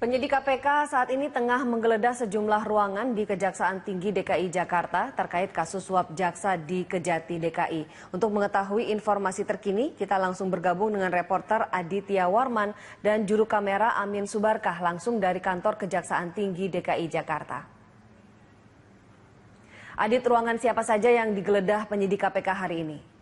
Penyidik KPK saat ini tengah menggeledah sejumlah ruangan di Kejaksaan Tinggi DKI Jakarta terkait kasus suap jaksa di Kejati DKI. Untuk mengetahui informasi terkini, kita langsung bergabung dengan reporter Aditya Warman dan juru kamera Amin Subarkah langsung dari kantor Kejaksaan Tinggi DKI Jakarta. Adit, ruangan siapa saja yang digeledah penyidik KPK hari ini?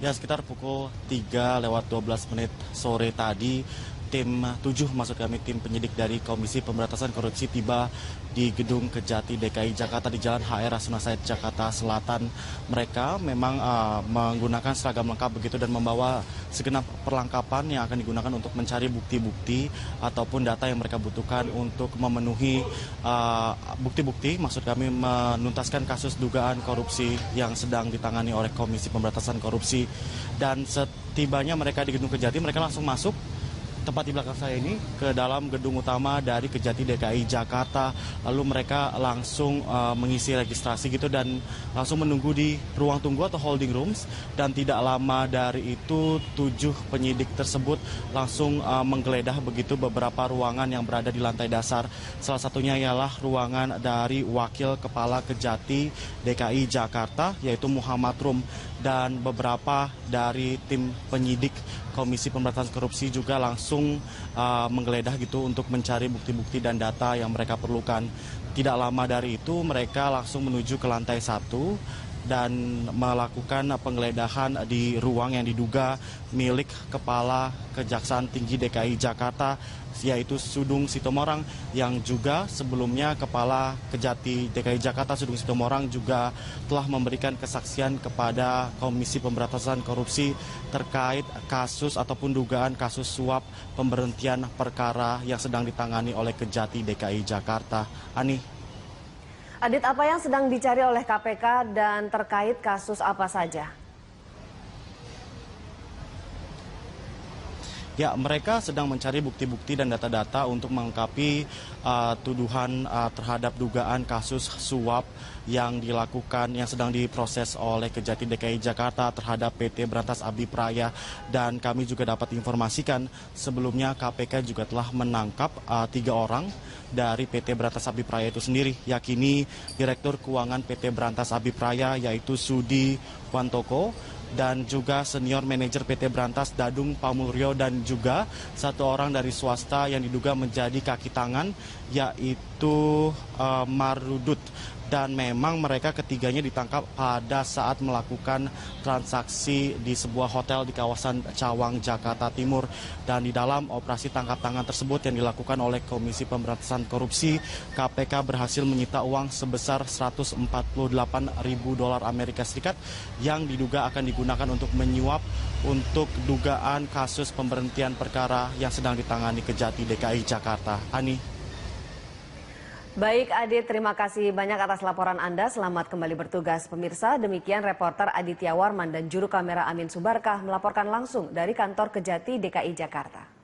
Ya, sekitar pukul 3:12 sore tadi, tim 7, maksud kami tim penyidik dari Komisi Pemberantasan Korupsi tiba di Gedung Kejati DKI Jakarta di Jalan HR Rasuna Said, Jakarta Selatan. Mereka memang menggunakan seragam lengkap begitu dan membawa segenap perlengkapan yang akan digunakan untuk mencari bukti-bukti ataupun data yang mereka butuhkan untuk memenuhi bukti-bukti, maksud kami menuntaskan kasus dugaan korupsi yang sedang ditangani oleh Komisi Pemberantasan Korupsi. Dan setibanya mereka di Gedung Kejati, mereka langsung masuk tepat di belakang saya ini ke dalam gedung utama dari Kejati DKI Jakarta. Lalu mereka langsung mengisi registrasi gitu dan langsung menunggu di ruang tunggu atau holding rooms. Dan tidak lama dari itu 7 penyidik tersebut langsung menggeledah begitu beberapa ruangan yang berada di lantai dasar. Salah satunya ialah ruangan dari Wakil Kepala Kejati DKI Jakarta yaitu Muhammad Rum, dan beberapa dari tim penyidik Komisi Pemberantasan Korupsi juga langsung menggeledah gitu untuk mencari bukti-bukti dan data yang mereka perlukan. Tidak lama dari itu mereka langsung menuju ke lantai 1 dan melakukan penggeledahan di ruang yang diduga milik Kepala Kejaksaan Tinggi DKI Jakarta yaitu Sudung Sitomorang, yang juga sebelumnya Kepala Kejati DKI Jakarta Sudung Sitomorang juga telah memberikan kesaksian kepada Komisi Pemberantasan Korupsi terkait kasus ataupun dugaan kasus suap pemberhentian perkara yang sedang ditangani oleh Kejati DKI Jakarta. Ani. Adit, apa yang sedang dicari oleh KPK dan terkait kasus apa saja? Ya, mereka sedang mencari bukti-bukti dan data-data untuk melengkapi tuduhan terhadap dugaan kasus suap yang dilakukan, yang sedang diproses oleh Kejati DKI Jakarta terhadap PT Berantas Abipraya. Dan kami juga dapat informasikan sebelumnya KPK juga telah menangkap 3 orang dari PT Berantas Abipraya itu sendiri, yakini Direktur Keuangan PT Berantas Abipraya yaitu Sudi Wantoko, dan juga senior manajer PT Berantas Dadung Pamulryo, dan juga 1 orang dari swasta yang diduga menjadi kaki tangan yaitu Marudut. Dan memang mereka ketiganya ditangkap pada saat melakukan transaksi di sebuah hotel di kawasan Cawang, Jakarta Timur. Dan di dalam operasi tangkap tangan tersebut yang dilakukan oleh Komisi Pemberantasan Korupsi, KPK berhasil menyita uang sebesar $148.000 Amerika Serikat yang diduga akan digunakan untuk menyuap untuk dugaan kasus pemberhentian perkara yang sedang ditangani Kejati DKI Jakarta. Ani. Baik Adit, terima kasih banyak atas laporan Anda. Selamat kembali bertugas pemirsa. Demikian reporter Aditya Warman dan juru kamera Amin Subarkah melaporkan langsung dari kantor Kejati DKI Jakarta.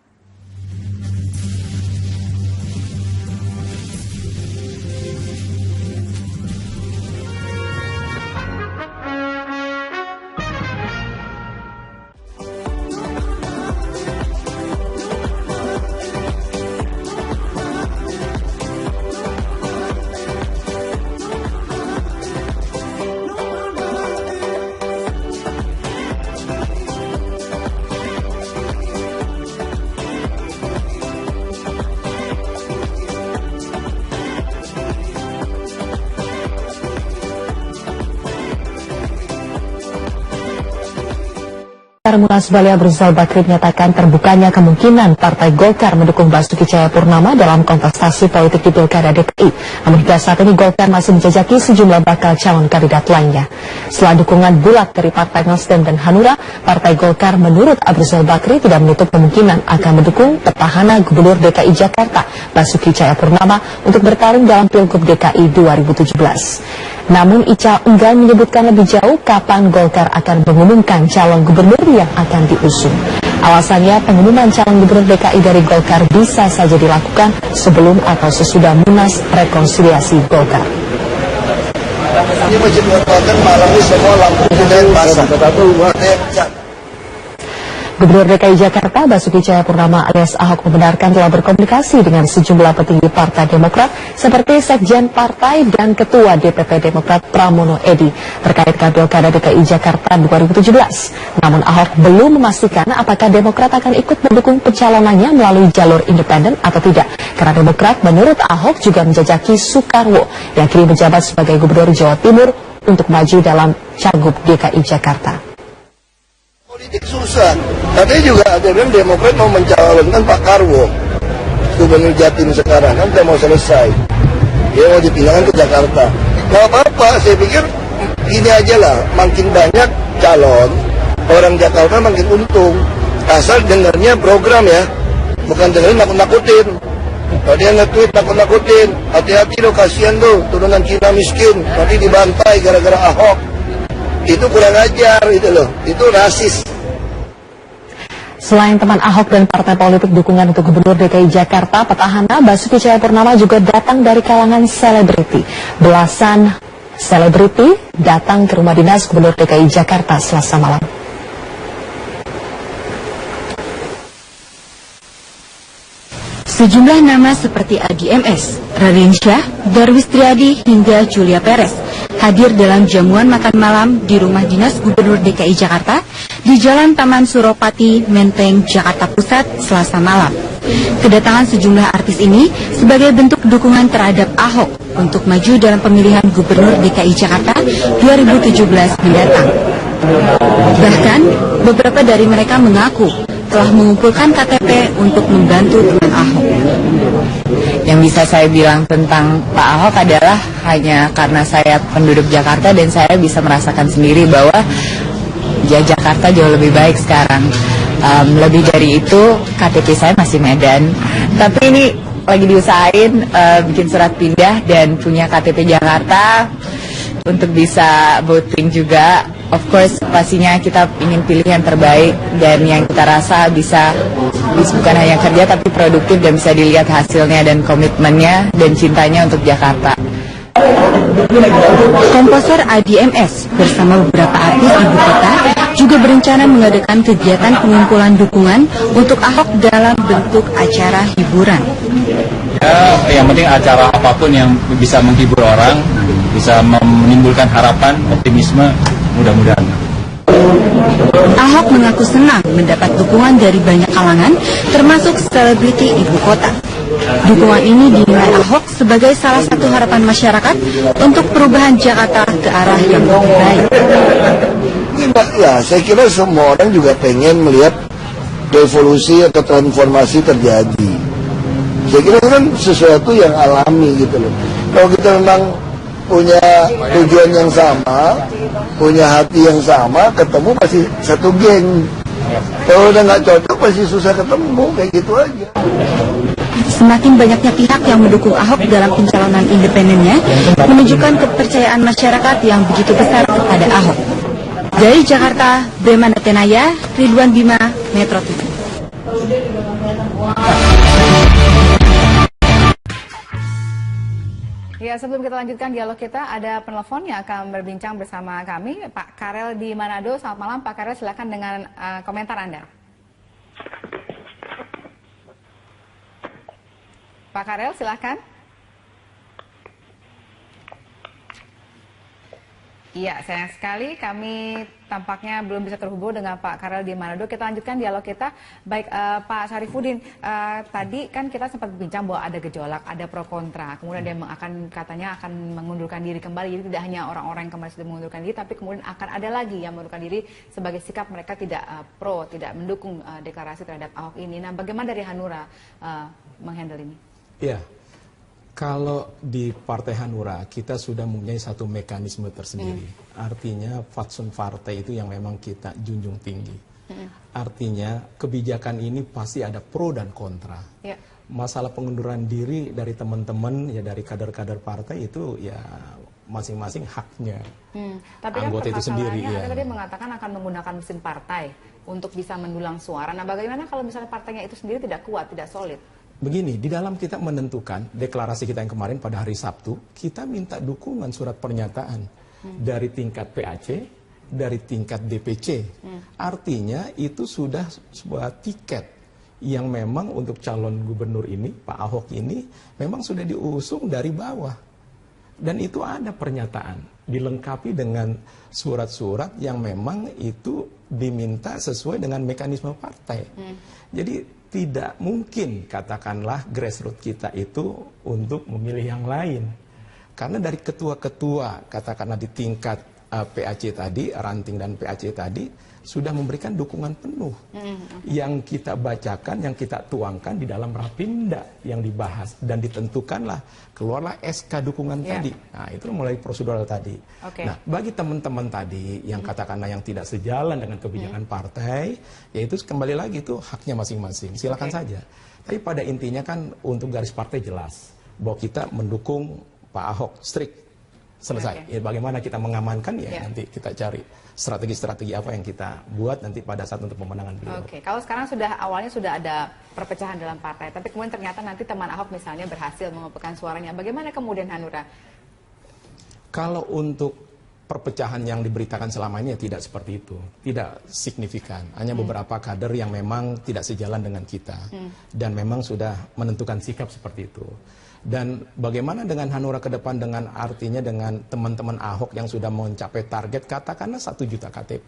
Munas Bali Abu Rizal Bakri menyatakan terbukanya kemungkinan Partai Golkar mendukung Basuki Cahayapurnama dalam kontestasi politik di Pilkada DKI. Namun hingga saat ini Golkar masih menjajaki sejumlah bakal calon kandidat lainnya. Setelah dukungan bulat dari Partai Nasdem dan Hanura, Partai Golkar menurut Abu Rizal Bakri tidak menutup kemungkinan akan mendukung petahana Gubernur DKI Jakarta Basuki Cahayapurnama untuk bertarung dalam Pilgub DKI 2017. Namun Ica enggan menyebutkan lebih jauh kapan Golkar akan mengumumkan calon gubernur yang akan diusung. Alasannya pengumuman calon gubernur DKI dari Golkar bisa saja dilakukan sebelum atau sesudah Munas Rekonsiliasi Golkar. Ini malam ini semua lampu kita pasang. Gubernur DKI Jakarta Basuki Cahayapurnama alias Ahok membenarkan telah berkomunikasi dengan sejumlah petinggi Partai Demokrat seperti Sekjen Partai dan Ketua DPP Demokrat Pramono Edi terkait Pilkada DKI Jakarta 2017. Namun Ahok belum memastikan apakah Demokrat akan ikut mendukung pencalonannya melalui jalur independen atau tidak. Karena Demokrat menurut Ahok juga menjajaki Soekarwo yang kini menjabat sebagai Gubernur Jawa Timur untuk maju dalam Cagup DKI Jakarta. Politik susah, tapi juga ada yang Demokrat mau mencalonkan Pak Karwo, Gubernur Jatim sekarang kan udah mau selesai, dia mau dipindahkan ke Jakarta. Nggak apa-apa, saya pikir ini aja lah, makin banyak calon orang Jakarta makin untung, asal dengarnya program ya, bukan dengerin nakut-nakutin. Kalau dia nge-tweet nakut-nakutin, hati-hati lo, kasihan lo, turunan Cina miskin, nanti dibantai gara-gara Ahok. Itu kurang ajar itu loh, itu rasis. Selain teman Ahok dan partai politik dukungan untuk Gubernur DKI Jakarta, petahana Basuki Cahayapurnama juga datang dari kalangan selebriti. Belasan selebriti datang ke rumah dinas Gubernur DKI Jakarta Selasa malam. Sejumlah nama seperti Adi MS, Raden Syah, Darwis Triadi hingga Julia Perez hadir dalam jamuan makan malam di rumah dinas Gubernur DKI Jakarta di Jalan Taman Suropati, Menteng, Jakarta Pusat, Selasa malam. Kedatangan sejumlah artis ini sebagai bentuk dukungan terhadap Ahok untuk maju dalam pemilihan Gubernur DKI Jakarta 2017 mendatang. Bahkan, beberapa dari mereka mengaku telah mengumpulkan KTP untuk membantu teman Ahok. Yang bisa saya bilang tentang Pak Ahok adalah hanya karena saya penduduk Jakarta dan saya bisa merasakan sendiri bahwa ya Jakarta jauh lebih baik sekarang. Lebih dari itu, KTP saya masih Medan. Tapi ini lagi diusahain bikin surat pindah dan punya KTP Jakarta untuk bisa voting juga. Of course, pastinya kita ingin pilih yang terbaik dan yang kita rasa bisa bukan hanya kerja tapi produktif dan bisa dilihat hasilnya dan komitmennya dan cintanya untuk Jakarta. Komposer Adi MS bersama beberapa artis ibu kota juga berencana mengadakan kegiatan pengumpulan dukungan untuk Ahok dalam bentuk acara hiburan. Ya, yang penting acara apapun yang bisa menghibur orang, bisa menimbulkan harapan, optimisme, mudah-mudahan. Ahok mengaku senang mendapat dukungan dari banyak kalangan, termasuk selebriti ibu kota. Dukungan ini dinilai Ahok sebagai salah satu harapan masyarakat untuk perubahan Jakarta ke arah yang lebih baik. Ya, saya kira semua orang juga pengen melihat revolusi atau transformasi terjadi. Saya kira kan sesuatu yang alami gitu loh. Kalau kita memang punya tujuan yang sama, punya hati yang sama, ketemu pasti satu geng. Kalau udah nggak cocok pasti susah ketemu, kayak gitu aja. Semakin banyaknya pihak yang mendukung Ahok dalam pencalonan independennya menunjukkan kepercayaan masyarakat yang begitu besar kepada Ahok. Dari Jakarta, Bremana Tenaya, Ridwan Bima, Metro TV. Ya, sebelum kita lanjutkan dialog kita, ada penelpon yang akan berbincang bersama kami, Pak Karel di Manado. Selamat malam, Pak Karel, silakan dengan komentar Anda. Pak Karel, silakan. Iya, sayang sekali kami tampaknya belum bisa terhubung dengan Pak Karel di Manado. Kita lanjutkan dialog kita. Baik, Pak Syarifudin, tadi kan kita sempat berbincang bahwa ada gejolak, ada pro kontra. Kemudian dia katanya akan mengundurkan diri kembali. Jadi tidak hanya orang-orang yang kemarin sudah mengundurkan diri, tapi kemudian akan ada lagi yang mengundurkan diri sebagai sikap mereka tidak pro, tidak mendukung deklarasi terhadap Ahok ini. Nah, bagaimana dari Hanura menghandle ini? Ya, kalau di Partai Hanura kita sudah mempunyai satu mekanisme tersendiri. Artinya fatsun partai itu yang memang kita junjung tinggi. Artinya kebijakan ini pasti ada pro dan kontra. Ya. Masalah pengunduran diri dari teman-teman, ya dari kader-kader partai itu ya masing-masing haknya. Tapi anggota itu sendiri. Ya. Tadi mengatakan akan menggunakan mesin partai untuk bisa mendulang suara. Nah, bagaimana kalau misalnya partainya itu sendiri tidak kuat, tidak solid? Begini, di dalam kita menentukan deklarasi kita yang kemarin pada hari Sabtu, kita minta dukungan surat pernyataan dari tingkat PAC, dari tingkat DPC. Artinya itu sudah sebuah tiket yang memang untuk calon gubernur ini, Pak Ahok ini, memang sudah diusung dari bawah. Dan itu ada pernyataan, dilengkapi dengan surat-surat yang memang itu diminta sesuai dengan mekanisme partai. Jadi tidak mungkin katakanlah grassroots kita itu untuk memilih yang lain. Karena dari ketua-ketua katakanlah di tingkat PAC tadi, ranting dan PAC tadi sudah memberikan dukungan penuh. Yang kita bacakan, yang kita tuangkan di dalam Rapimda yang dibahas dan ditentukanlah, keluarlah SK dukungan tadi. Nah, itu mulai prosedural tadi. Nah, bagi teman-teman tadi yang katakanlah yang tidak sejalan dengan kebijakan partai, yaitu kembali lagi itu haknya masing-masing. Silakan saja. Tapi pada intinya kan untuk garis partai jelas bahwa kita mendukung Pak Ahok strict. Selesai. Ya, bagaimana kita mengamankan ya nanti kita cari strategi-strategi apa yang kita buat nanti pada saat untuk pemenangan beliau. Kalau sekarang awalnya sudah ada perpecahan dalam partai, tapi kemudian ternyata nanti teman Ahok misalnya berhasil mengumpulkan suaranya. Bagaimana kemudian Hanura? Kalau untuk perpecahan yang diberitakan selama ini ya tidak seperti itu, tidak signifikan. Hanya beberapa kader yang memang tidak sejalan dengan kita dan memang sudah menentukan sikap seperti itu. Dan bagaimana dengan Hanura ke depan dengan artinya dengan teman-teman Ahok yang sudah mencapai target katakanlah 1 juta KTP.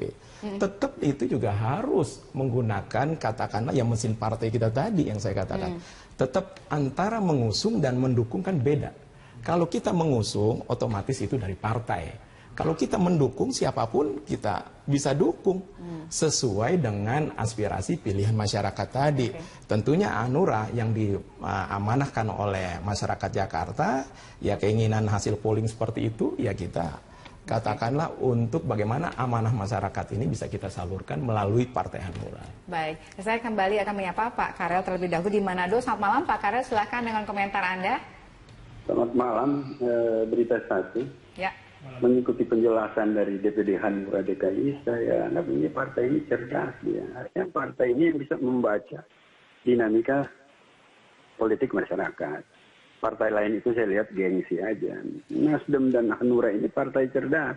Tetap itu juga harus menggunakan katakanlah yang mesin partai kita tadi yang saya katakan. Tetap antara mengusung dan mendukung kan beda. Kalau kita mengusung otomatis itu dari partai. Kalau kita mendukung siapapun kita bisa dukung sesuai dengan aspirasi pilihan masyarakat tadi. Tentunya Hanura yang diamanahkan oleh masyarakat Jakarta, ya keinginan hasil polling seperti itu, ya kita katakanlah untuk bagaimana amanah masyarakat ini bisa kita salurkan melalui Partai Hanura. Baik, saya kembali akan menyapa Pak Karel terlebih dahulu di Manado. Selamat malam Pak Karel, silakan dengan komentar Anda. Selamat malam, berita satu. Ya. Mengikuti penjelasan dari DPD Hanura DKI, saya anggap ini partai ini cerdas dia. Artinya partai ini bisa membaca dinamika politik masyarakat. Partai lain itu saya lihat gengsi aja. Nasdem dan Hanura ini partai cerdas.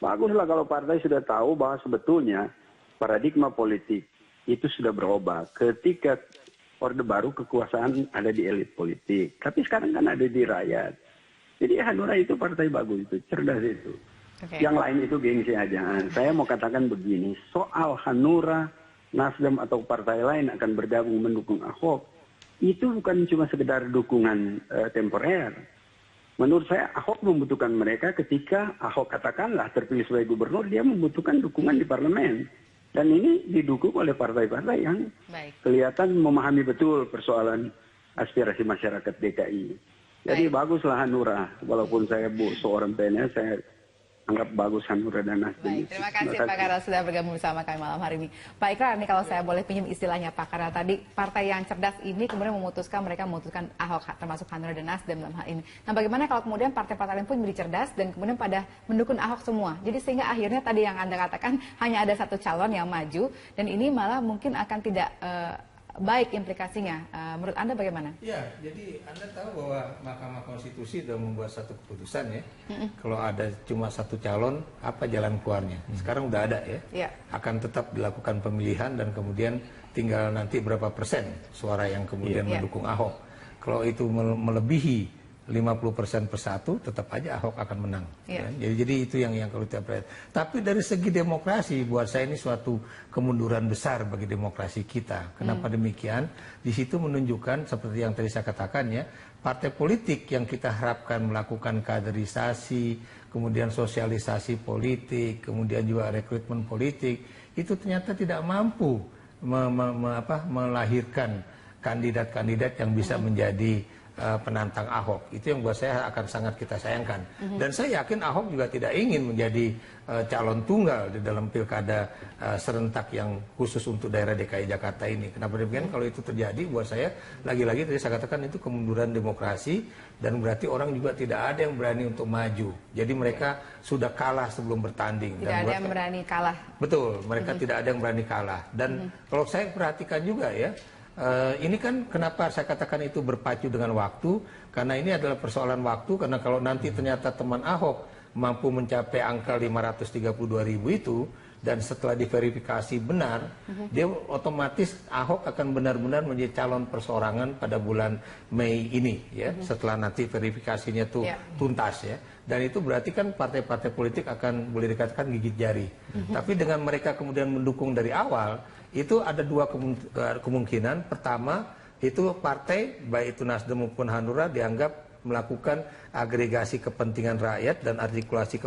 Baguslah kalau partai sudah tahu bahwa sebetulnya paradigma politik itu sudah berubah. Ketika Orde Baru kekuasaan ada di elit politik, tapi sekarang kan ada di rakyat. Jadi Hanura itu partai bagus itu, cerdas itu. Yang lain itu gengsi aja. Saya mau katakan begini, soal Hanura, Nasdem atau partai lain akan bergabung mendukung Ahok, itu bukan cuma sekedar dukungan temporer. Menurut saya Ahok membutuhkan mereka ketika Ahok katakanlah terpilih sebagai gubernur, dia membutuhkan dukungan di parlemen. Dan ini didukung oleh partai-partai yang kelihatan memahami betul persoalan aspirasi masyarakat DKI. Jadi baguslah Hanura, walaupun saya seorang PNS, saya anggap bagus Hanura dan Nasdem. Baik, terima kasih Pak Karel sudah bergabung bersama kami malam hari ini. Pak Ikrar, ini kalau saya boleh pinjam istilahnya Pak Karel tadi, partai yang cerdas ini kemudian mereka memutuskan Ahok, termasuk Hanura dan Nasdem dalam hal ini. Nah bagaimana kalau kemudian partai-partai lain pun menjadi cerdas dan kemudian pada mendukung Ahok semua. Jadi sehingga akhirnya tadi yang Anda katakan hanya ada satu calon yang maju dan ini malah mungkin akan tidak baik implikasinya. Menurut Anda bagaimana? Ya, jadi Anda tahu bahwa Mahkamah Konstitusi sudah membuat satu keputusan ya. Kalau ada cuma satu calon, apa jalan keluarnya? Sekarang udah ada ya. Akan tetap dilakukan pemilihan dan kemudian tinggal nanti berapa persen suara yang kemudian mendukung Ahok. Kalau itu melebihi 50% persatu, tetap aja Ahok akan menang. Kan? Jadi itu yang perlu kita perhatikan. Tapi dari segi demokrasi, buat saya ini suatu kemunduran besar bagi demokrasi kita. Kenapa demikian? Di situ menunjukkan seperti yang tadi saya katakan ya, partai politik yang kita harapkan melakukan kaderisasi, kemudian sosialisasi politik, kemudian juga rekrutmen politik, itu ternyata tidak mampu melahirkan kandidat-kandidat yang bisa menjadi penantang Ahok. Itu yang buat saya akan sangat kita sayangkan. Dan saya yakin Ahok juga tidak ingin menjadi calon tunggal di dalam pilkada serentak yang khusus untuk daerah DKI Jakarta ini. Kenapa demikian? Kalau itu terjadi, buat saya lagi-lagi tadi saya katakan itu kemunduran demokrasi dan berarti orang juga tidak ada yang berani untuk maju. Jadi mereka sudah kalah sebelum bertanding. Tidak ada yang berani kalah. Betul, mereka tidak ada yang berani kalah. Dan kalau saya perhatikan juga ya, ini kan kenapa saya katakan itu berpacu dengan waktu, karena ini adalah persoalan waktu, karena kalau nanti ternyata teman Ahok mampu mencapai angka 532.000 itu, dan setelah diverifikasi benar, dia otomatis Ahok akan benar-benar menjadi calon perseorangan pada bulan Mei ini, ya, setelah nanti verifikasinya tuh tuntas, ya. Dan itu berarti kan partai-partai politik akan boleh dikatakan gigit jari. Tapi dengan mereka kemudian mendukung dari awal, itu ada dua kemungkinan. Pertama, itu partai baik itu Nasdem maupun Hanura dianggap melakukan agregasi kepentingan rakyat dan artikulasi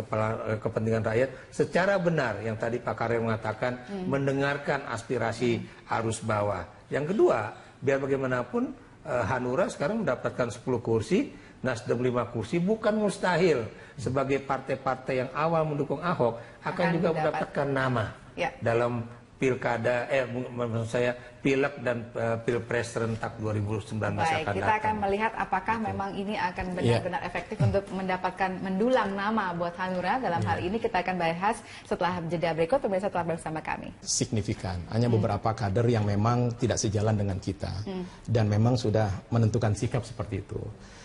kepentingan rakyat secara benar, yang tadi Pak Karel mengatakan mendengarkan aspirasi arus bawah. Yang kedua, biar bagaimanapun Hanura sekarang mendapatkan 10 kursi, Nasdem 5 kursi, bukan mustahil sebagai partai-partai yang awal mendukung Ahok akan juga mendapatkan nama dalam pilkada, maksud saya pilek dan pilpres serentak 2019 akan datang. Kita akan melihat apakah memang ini akan benar-benar efektif untuk mendapatkan mendulang nama buat Hanura. Dalam hal ini kita akan bahas setelah jeda berikut. Pemirsa tetap bersama kami. Signifikan, hanya beberapa kader yang memang tidak sejalan dengan kita dan memang sudah menentukan sikap seperti itu.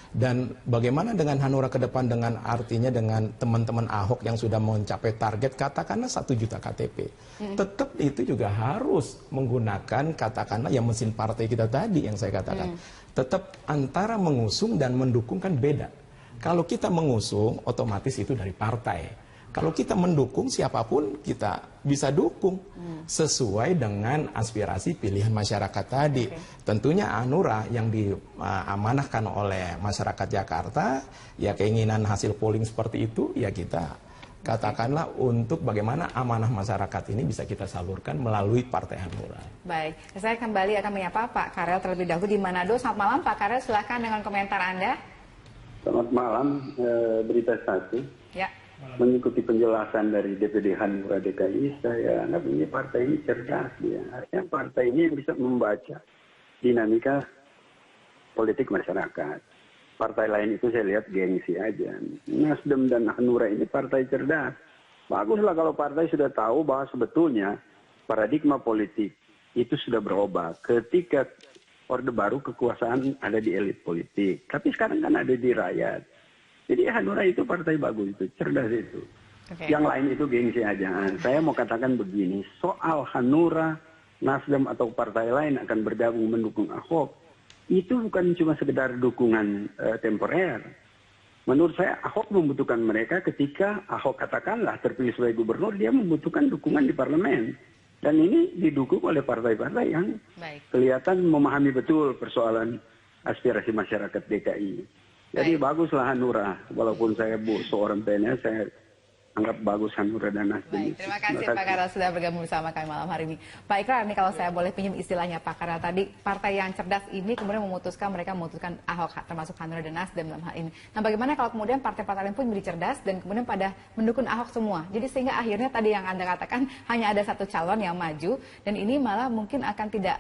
Dan bagaimana dengan Hanura ke depan, dengan artinya dengan teman-teman Ahok yang sudah mencapai target katakanlah 1 juta KTP. Tetap itu juga harus menggunakan katakanlah yang mesin partai kita tadi yang saya katakan. Tetap antara mengusung dan mendukung kan beda. Kalau kita mengusung otomatis itu dari partai. Kalau kita mendukung siapapun kita bisa dukung sesuai dengan aspirasi pilihan masyarakat tadi. Tentunya Hanura yang diamanahkan oleh masyarakat Jakarta, ya keinginan hasil polling seperti itu, ya kita katakanlah untuk bagaimana amanah masyarakat ini bisa kita salurkan melalui Partai Hanura. Baik, saya kembali akan menyapa Pak Karel terlebih dahulu di Manado. Selamat malam Pak Karel, silahkan dengan komentar Anda. Selamat malam, berita satu. Ya. Mengikuti penjelasan dari DPD Hanura DKI, saya anggap ini partai ini cerdas dia. Artinya partai ini bisa membaca dinamika politik masyarakat. Partai lain itu saya lihat gengsi aja. Nasdem dan Hanura ini partai cerdas. Baguslah kalau partai sudah tahu bahwa sebetulnya paradigma politik itu sudah berubah. Ketika Orde Baru kekuasaan ada di elit politik, tapi sekarang kan ada di rakyat. Jadi Hanura itu partai bagus, itu cerdas itu. Yang lain itu gengsi aja. Saya mau katakan begini, soal Hanura, Nasdem atau partai lain akan bergabung mendukung Ahok, itu bukan cuma sekedar dukungan temporer. Menurut saya Ahok membutuhkan mereka ketika Ahok katakanlah terpilih sebagai gubernur, dia membutuhkan dukungan di parlemen. Dan ini didukung oleh partai-partai yang kelihatan memahami betul persoalan aspirasi masyarakat DKI. Jadi baguslah Hanura, walaupun saya seorang PNS, saya anggap bagus Hanura dan Nasdem. Terima kasih Pak Karel sudah bergabung bersama kami malam hari ini. Pak Ikrar, ini kalau saya boleh pinjam istilahnya Pak Karel tadi, partai yang cerdas ini kemudian mereka memutuskan Ahok, termasuk Hanura dan Nasdem dalam hal ini. Nah bagaimana kalau kemudian partai-partai lain pun menjadi cerdas dan kemudian pada mendukung Ahok semua? Jadi sehingga akhirnya tadi yang Anda katakan hanya ada satu calon yang maju dan ini malah mungkin akan tidak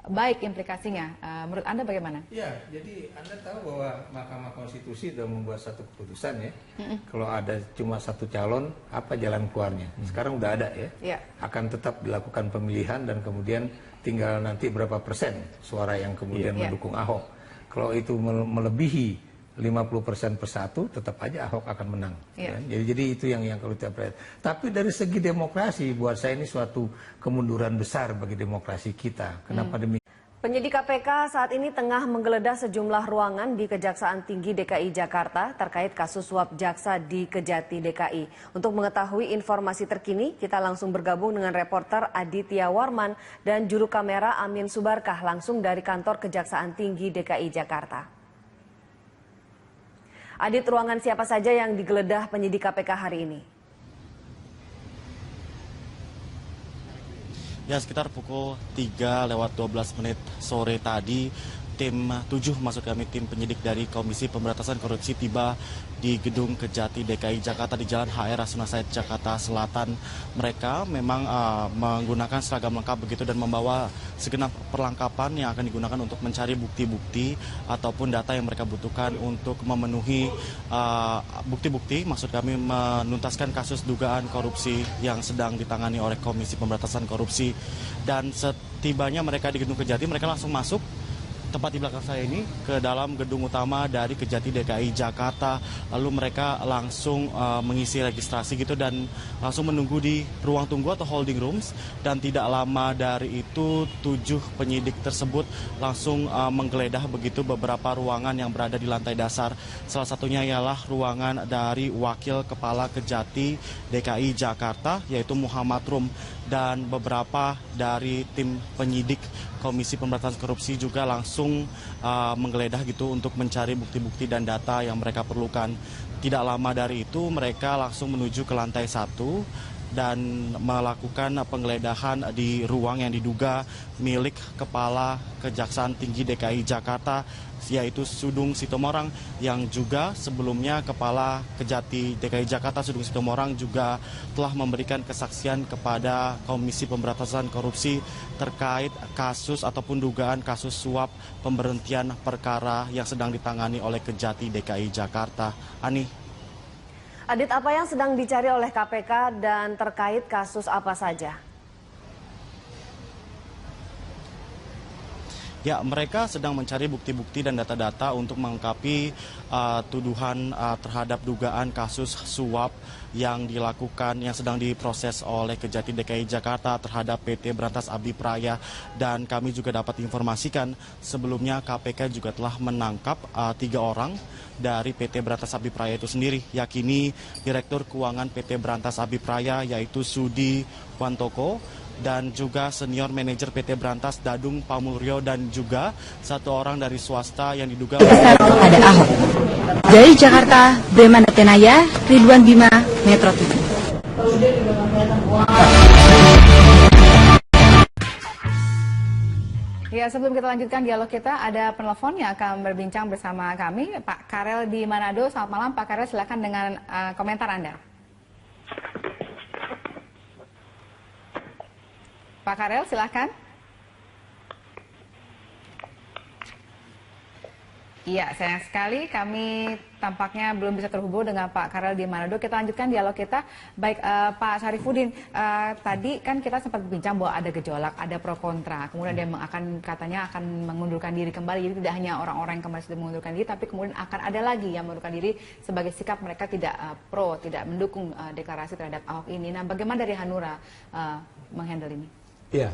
baik implikasinya. Menurut Anda bagaimana? Ya, jadi Anda tahu bahwa Mahkamah Konstitusi sudah membuat satu keputusan ya. Kalau ada cuma satu calon, apa jalan keluarnya? Sekarang udah ada ya. Akan tetap dilakukan pemilihan dan kemudian tinggal nanti berapa persen suara yang kemudian mendukung Ahok. Kalau itu melebihi 50% persatu, tetap aja Ahok akan menang. Kan? Jadi itu yang kalau kita perhatikan. Tapi dari segi demokrasi, buat saya ini suatu kemunduran besar bagi demokrasi kita. Kenapa demikian? Penyidik KPK saat ini tengah menggeledah sejumlah ruangan di Kejaksaan Tinggi DKI Jakarta terkait kasus suap jaksa di Kejati DKI. Untuk mengetahui informasi terkini, kita langsung bergabung dengan reporter Aditya Warman dan juru kamera Amin Subarkah langsung dari kantor Kejaksaan Tinggi DKI Jakarta. Adit, ruangan siapa saja yang digeledah penyidik KPK hari ini? Ya, sekitar pukul 3:12 sore tadi, tim 7 maksud kami tim penyidik dari Komisi Pemberantasan Korupsi tiba di Gedung Kejati DKI Jakarta di Jalan HR Rasuna Said Jakarta Selatan. Mereka memang menggunakan seragam lengkap begitu dan membawa segenap perlengkapan yang akan digunakan untuk mencari bukti-bukti ataupun data yang mereka butuhkan untuk memenuhi bukti-bukti, maksud kami menuntaskan kasus dugaan korupsi yang sedang ditangani oleh Komisi Pemberantasan Korupsi. Dan setibanya mereka di Gedung Kejati, mereka langsung masuk tepat di belakang saya ini ke dalam gedung utama dari Kejati DKI Jakarta. Lalu mereka langsung mengisi registrasi gitu dan langsung menunggu di ruang tunggu atau holding rooms. Dan tidak lama dari itu 7 penyidik tersebut langsung menggeledah begitu beberapa ruangan yang berada di lantai dasar. Salah satunya ialah ruangan dari Wakil Kepala Kejati DKI Jakarta yaitu Muhammad Rum. Dan beberapa dari tim penyidik Komisi Pemberantasan Korupsi juga langsung menggeledah gitu untuk mencari bukti-bukti dan data yang mereka perlukan. Tidak lama dari itu mereka langsung menuju ke lantai 1 dan melakukan penggeledahan di ruang yang diduga milik Kepala Kejaksaan Tinggi DKI Jakarta yaitu Sudung Sitomorang, yang juga sebelumnya Kepala Kejati DKI Jakarta Sudung Sitomorang juga telah memberikan kesaksian kepada Komisi Pemberantasan Korupsi terkait kasus ataupun dugaan kasus suap pemberhentian perkara yang sedang ditangani oleh Kejati DKI Jakarta. Ani. Adit, apa yang sedang dicari oleh KPK dan terkait kasus apa saja? Ya, mereka sedang mencari bukti-bukti dan data-data untuk melengkapi tuduhan terhadap dugaan kasus suap yang dilakukan, yang sedang diproses oleh Kejati DKI Jakarta terhadap PT Berantas Abipraya. Dan kami juga dapat informasikan sebelumnya KPK juga telah menangkap 3 orang dari PT Berantas Abipraya itu sendiri, yakini Direktur Keuangan PT Berantas Abipraya yaitu Sudi Wantoko, dan juga senior manajer PT Berantas Dadung Pamulryo, dan juga 1 orang dari swasta yang diduga ada Ahok. Dari Jakarta, Breman Tenaya, Ridwan Bima, Metro TV. Ya, sebelum kita lanjutkan dialog kita, ada penelpon yang akan berbincang bersama kami, Pak Karel di Manado. Selamat malam, Pak Karel, silakan dengan komentar Anda. Pak Karel, silakan. Iya, sayang sekali kami tampaknya belum bisa terhubung dengan Pak Karel di Manado. Kita lanjutkan dialog kita. Baik, Pak Syarifudin, tadi kan kita sempat berbincang bahwa ada gejolak, ada pro kontra. Kemudian dia katanya akan mengundurkan diri kembali. Jadi tidak hanya orang-orang yang kemarin sudah mengundurkan diri, tapi kemudian akan ada lagi yang mengundurkan diri sebagai sikap mereka tidak pro, tidak mendukung deklarasi terhadap Ahok ini. Nah, bagaimana dari Hanura menghandle ini? Ya,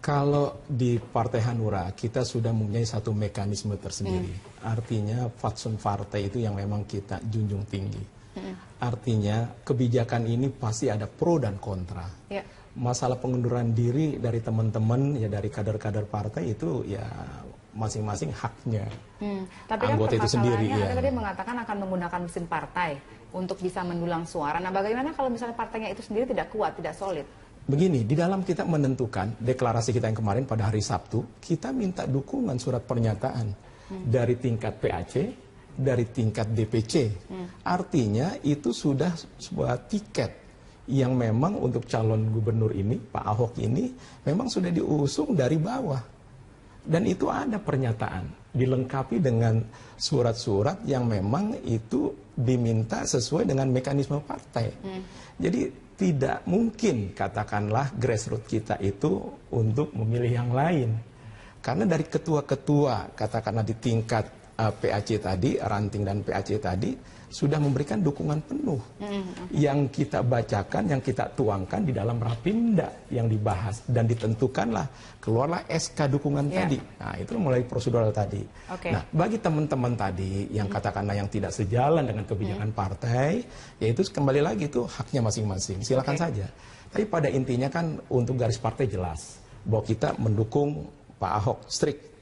kalau di Partai Hanura kita sudah mempunyai satu mekanisme tersendiri. Artinya fatsun partai itu yang memang kita junjung tinggi. Artinya kebijakan ini pasti ada pro dan kontra. Ya. Masalah pengunduran diri dari teman-teman, ya dari kader-kader partai itu ya masing-masing haknya. Tapi anggota kan itu sendiri. Anda Ya. tadi mengatakan akan menggunakan mesin partai untuk bisa mendulang suara. Nah, bagaimana kalau misalnya partainya itu sendiri tidak kuat, tidak solid? Begini, di dalam kita menentukan deklarasi kita yang kemarin pada hari Sabtu, kita minta dukungan surat pernyataan dari tingkat PAC, dari tingkat DPC. Artinya itu sudah sebuah tiket yang memang untuk calon gubernur ini, Pak Ahok ini, memang sudah diusung dari bawah. Dan itu ada pernyataan, dilengkapi dengan surat-surat yang memang itu diminta sesuai dengan mekanisme partai. Jadi tidak mungkin katakanlah grassroots kita itu untuk memilih yang lain. Karena dari ketua-ketua katakanlah di tingkat PAC tadi, ranting dan PAC tadi sudah memberikan dukungan penuh. Yang kita bacakan, yang kita tuangkan di dalam Rapimda yang dibahas dan ditentukanlah, keluarlah SK dukungan tadi. Nah, itu mulai prosedural tadi. Nah, bagi teman-teman tadi yang katakanlah yang tidak sejalan dengan kebijakan partai, yaitu kembali lagi itu haknya masing-masing. Silakan saja. Tapi pada intinya kan untuk garis partai jelas bahwa kita mendukung Pak Ahok strict.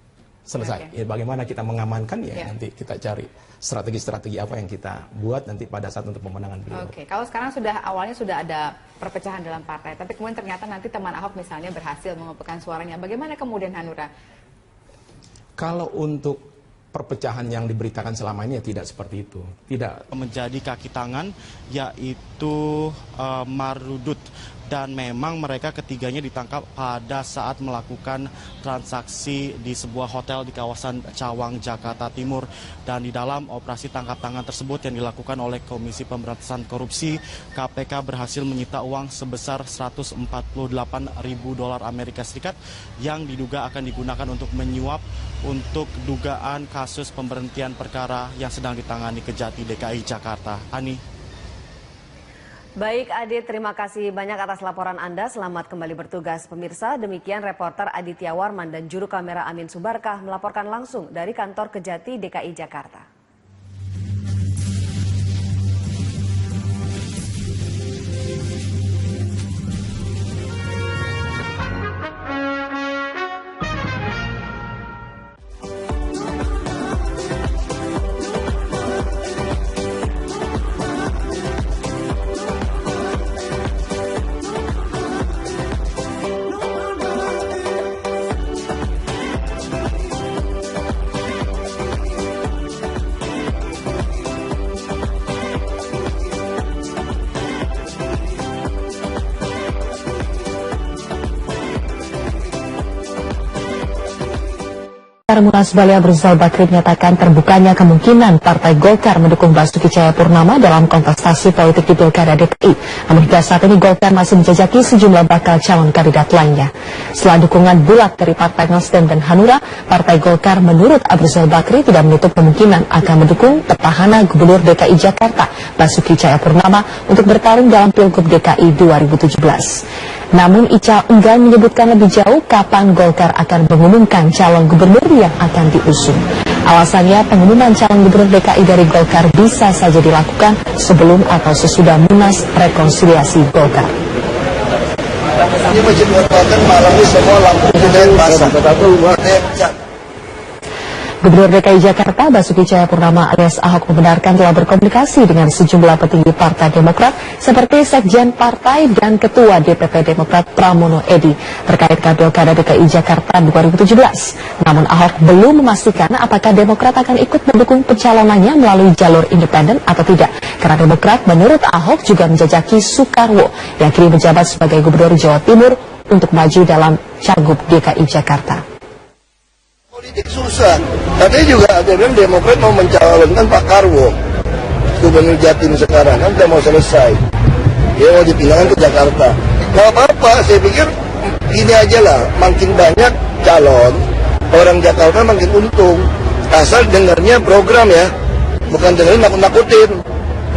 Selesai. Ya, bagaimana kita mengamankan ya nanti kita cari strategi-strategi apa yang kita buat nanti pada saat untuk pemenangan beliau. Kalau sekarang awalnya sudah ada perpecahan dalam partai, tapi kemudian ternyata nanti teman Ahok misalnya berhasil mengumpulkan suaranya. Bagaimana kemudian Hanura? Kalau untuk perpecahan yang diberitakan selama ini ya tidak seperti itu. Tidak menjadi kaki tangan yaitu Marudut dan memang mereka ketiganya ditangkap pada saat melakukan transaksi di sebuah hotel di kawasan Cawang, Jakarta Timur. Dan di dalam operasi tangkap tangan tersebut yang dilakukan oleh Komisi Pemberantasan Korupsi, KPK berhasil menyita uang sebesar 148.000 dolar Amerika Serikat yang diduga akan digunakan untuk menyuap untuk dugaan kasus pemberhentian perkara yang sedang ditangani Kejati DKI Jakarta. Ani. Baik Adit, terima kasih banyak atas laporan Anda. Selamat kembali bertugas. Pemirsa, demikian reporter Aditya Warman dan juru kamera Amin Subarkah melaporkan langsung dari kantor Kejati DKI Jakarta. Munas Bali Abrizal Bakri menyatakan terbukanya kemungkinan Partai Golkar mendukung Basuki Cahayapurnama dalam kontestasi politik di Pilkada DKI. Namun hingga saat ini Golkar masih menjajaki sejumlah bakal calon kandidat lainnya. Setelah dukungan bulat dari Partai Nasdem dan Hanura, Partai Golkar menurut Abrizal Bakri tidak menutup kemungkinan akan mendukung petahana Gubernur DKI Jakarta Basuki Cahayapurnama untuk bertarung dalam Pilgub DKI 2017. Namun Ica enggan menyebutkan lebih jauh kapan Golkar akan mengumumkan calon gubernur yang akan diusung. Alasannya pengumuman calon gubernur DKI dari Golkar bisa saja dilakukan sebelum atau sesudah Munas Rekonsiliasi Golkar. Ini masih mengatakan malam ini semua lampu tidak pasang. Gubernur DKI Jakarta Basuki Cahayapurnama alias Ahok membenarkan telah berkomunikasi dengan sejumlah petinggi Partai Demokrat seperti Sekjen Partai dan Ketua DPP Demokrat Pramono Edi terkait Pilkada DKI Jakarta 2017. Namun Ahok belum memastikan apakah Demokrat akan ikut mendukung pencalonannya melalui jalur independen atau tidak. Karena Demokrat menurut Ahok juga menjajaki Soekarwo yang kini menjabat sebagai Gubernur Jawa Timur untuk maju dalam Cagup DKI Jakarta. Politik susah, tapi juga ada yang Demokrat mau mencalonkan Pak Karwo, Gubernur Jatim sekarang kan udah mau selesai, dia mau dipindahkan ke Jakarta. Nggak apa-apa, saya pikir ini aja lah, makin banyak calon orang Jakarta makin untung, asal dengarnya program ya, bukan dengerin nakut-nakutin.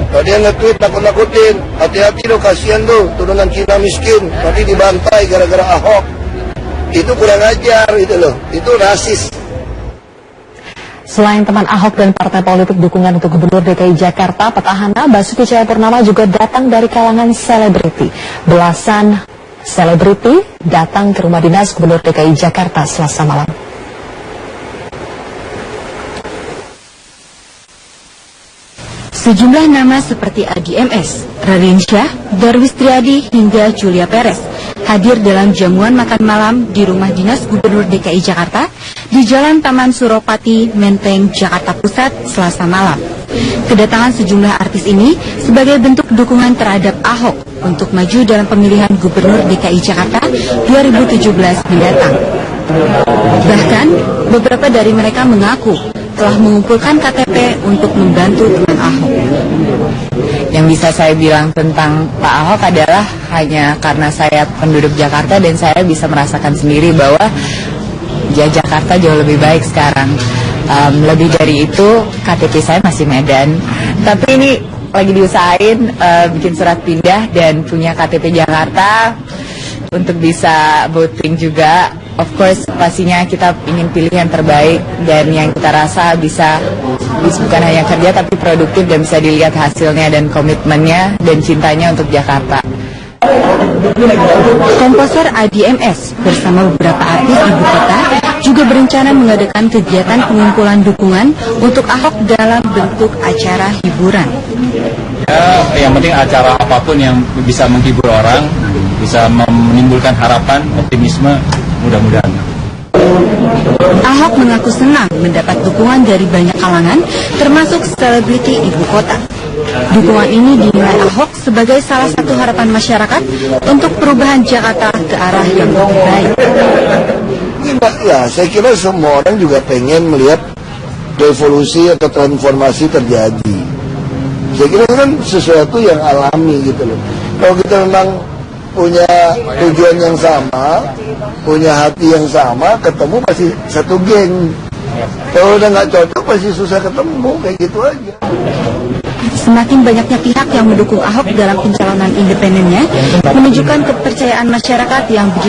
Kalau dia nge-tweet nakut-nakutin, hati-hati loh, kasihan tuh turunan Cina miskin, nanti dibantai gara-gara Ahok. Itu kurang ajar itu loh, itu rasis. Selain teman Ahok dan partai politik dukungan untuk Gubernur DKI Jakarta, petahana Basuki Cahayapurnama juga datang dari kalangan selebriti. Belasan selebriti datang ke rumah dinas Gubernur DKI Jakarta Selasa malam. Sejumlah nama seperti Adi MS, Raden Syah, Darwis Triadi hingga Julia Perez hadir dalam jamuan makan malam di rumah dinas Gubernur DKI Jakarta di Jalan Taman Suropati, Menteng, Jakarta Pusat, Selasa malam. Kedatangan sejumlah artis ini sebagai bentuk dukungan terhadap Ahok untuk maju dalam pemilihan Gubernur DKI Jakarta 2017 mendatang. Bahkan, beberapa dari mereka mengaku telah mengumpulkan KTP untuk membantu teman Ahok. Yang bisa saya bilang tentang Pak Ahok adalah hanya karena saya penduduk Jakarta dan saya bisa merasakan sendiri bahwa Jakarta jauh lebih baik sekarang. Lebih dari itu, KTP saya masih Medan. Tapi ini lagi diusahain bikin surat pindah dan punya KTP Jakarta untuk bisa voting juga. Of course, pastinya kita ingin pilih yang terbaik dan yang kita rasa bisa bukan hanya kerja tapi produktif dan bisa dilihat hasilnya dan komitmennya dan cintanya untuk Jakarta. Komposer Adi MS bersama beberapa artis ibu kota juga berencana mengadakan kegiatan pengumpulan dukungan untuk Ahok dalam bentuk acara hiburan. Yang penting acara apapun yang bisa menghibur orang, bisa menimbulkan harapan, optimisme, mudah-mudahan. Ahok mengaku senang mendapat dukungan dari banyak kalangan, termasuk selebriti ibu kota. Dukungan ini dinilai Ahok sebagai salah satu harapan masyarakat untuk perubahan Jakarta ke arah yang lebih baik. Ya, saya kira semua orang juga pengen melihat revolusi atau transformasi terjadi. Saya kira kan sesuatu yang alami gitu loh. Kalau kita memang punya tujuan yang sama, punya hati yang sama, ketemu pasti satu geng. Kalau udah nggak cocok pasti susah ketemu, kayak gitu aja. Semakin banyaknya pihak yang mendukung Ahok dalam pencalonan independennya menunjukkan kepercayaan masyarakat yang begitu